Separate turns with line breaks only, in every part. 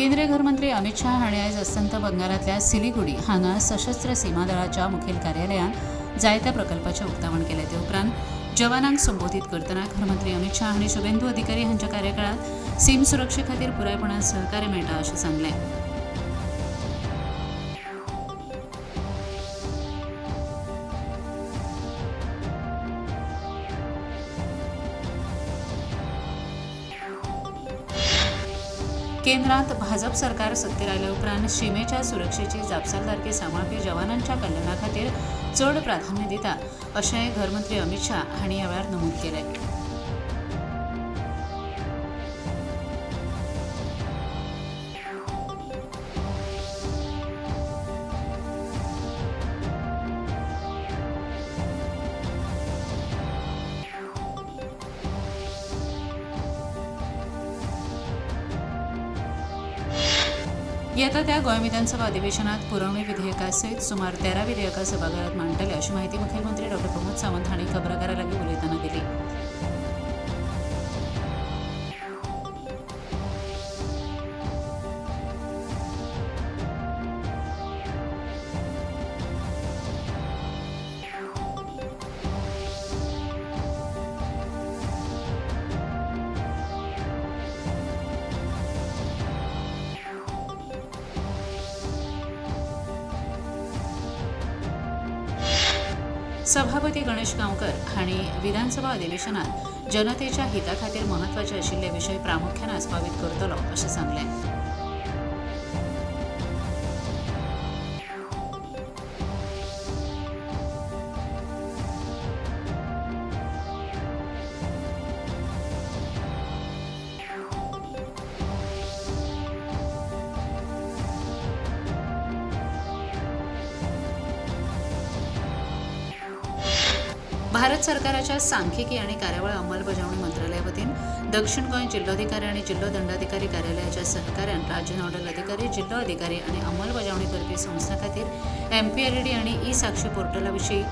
केंद्रीय गृहमंत्री अमित शाह हाणें आयज अस्तंत बंगालांतल्या सिलिगुडी हांगा सशस्त्र सीमा दळाच्या मुखेल कार्यालयांत जायत्या प्रकल्पाचें उक्तावण केलें। ते उपरांत जवानांक संबोधीत करतना गृहमंत्री अमित शाह हांणी शुभेंदू अधिकारी हांच्या कार्यकाळांत सीम सुरक्षे खातीर पुरायपणान सहकार्य मेळटा अशें सांगलें। केंद्रांत भाजप सरकार सत्तेर आयल्या उपरांत शिमेच्या सुरक्षेची जापसालदारकी सांबाळपी जवानांच्या कल्याणा खातीर चड प्राधान्य दिता अशें गृहमंत्री अमित शाह हांणी ह्या वेळार नमूद केलें। येता त्या गोंय विधानसभा अधिवेशनात पुरवणी विधेयका सयत सुमार 13 विधेयकां सभाघरांत मांडटले अशी माहिती मुखेलमंत्री डॉ. प्रमोद सावंत हांणी खबराकारां लागीं उलयतना दिली। सभापती गणेश गांवकर हांणी विधानसभा अधिवेशनात जनतेच्या हिता खातीर म्हत्वाचे आशिल्ले विशय प्रामुख्यान आस्पावीत करतलो अशें सांगलें। भारत सरकाराच्या सांख्यिकी आणि कार्यावळ अंमलबजावणी मंत्रालया वतीन दक्षिण गोंय जिल्लोधिकारी आणि जिल्लो दंडाधिकारी कार्यालयाच्या सहकार्यान राज्य नोडल अधिकारी, जिल्लो अधिकारी आणि अंमलबजावणी करपी संस्था खातीर MPLAD आणि ई-साक्षी पोर्टला विशीं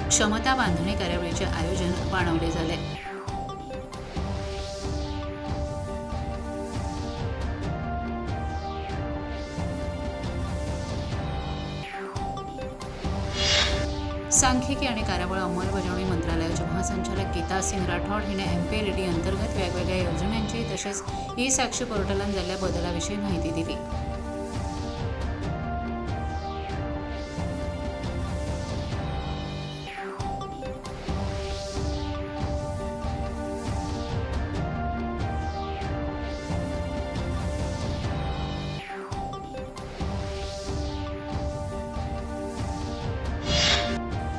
क्षमता बांधणी कार्यावळीचें आयोजन बाणावले जालें। सांख्यिकी आणि कार्यावळ अंमलबजावणी मंत्रालयाचे महासंचालक गीता सिंग राठोड हिने MPLAD अंतर्गत वेगवेगळ्या योजनांची तशेंच ई-साक्षी पोर्टलांत जाल्ल्या बदलाविशीं माहिती दिली।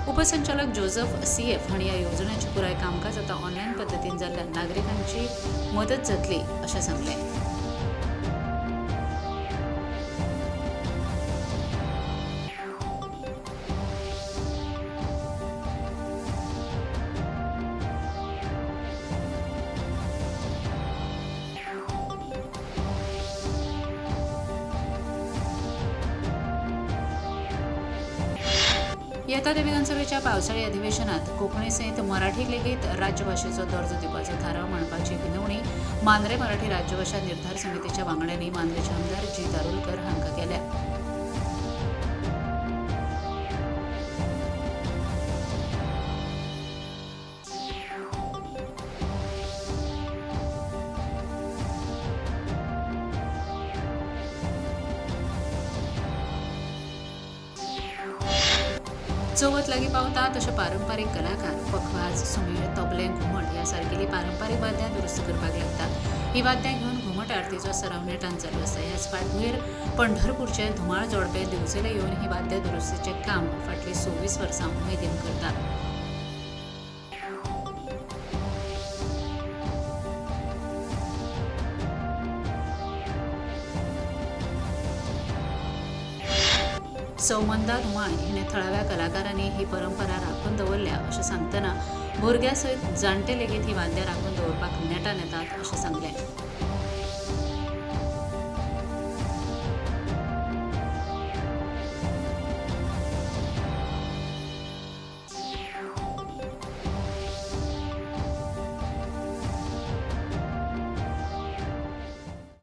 उपसंचालक जोझफ CF हांणी ह्या योजनेचें पुराय कामकाज आतां ऑनलायन पद्दतीन जाल्ल्यान नागरिकांची मदत जातली अशें सांगलें। येता त्या विधानसभेच्या पावसाळी अधिवेशनात कोंकणी सयत मराठी लेगीत राज्यभाशेचो दर्जो दिवपाचो थाराव मांडपाची विनवणी मांद्रे मराठी राज्यभाशा निर्धार समितीच्या वांगड्यांनी मांद्रेचे आमदार G. दारुलकर हांकां केल्या। चवथ लागीं पावता तशे पारंपारीक कलाकार पखवाज, सुमीळ, तबलें, घुमट ह्या सारकेली पारंपारीक वाद्यां दुरुस्त करपाक लागतात। ही वाद्यां घेवन घुमट आरतीचो सराव नेटान चालू आसा। ह्याच फाटभुंयेर पंढरपूरचे धुमाळ जोडपे दिवचले येवन ही वाद्यां दुरुस्तीचें काम फाटलीं 26 वर्सां उमेदीन करतात। सौमंदा धुमाळ हिने थळाव्या कलाकारांनी ही परंपरा राखून दवरल्या अशें सांगतना भुरग्यां सयत जाणटे लेगीत ही वाद्यां राखून दवरपाक नेटान येतात अशें सांगलें।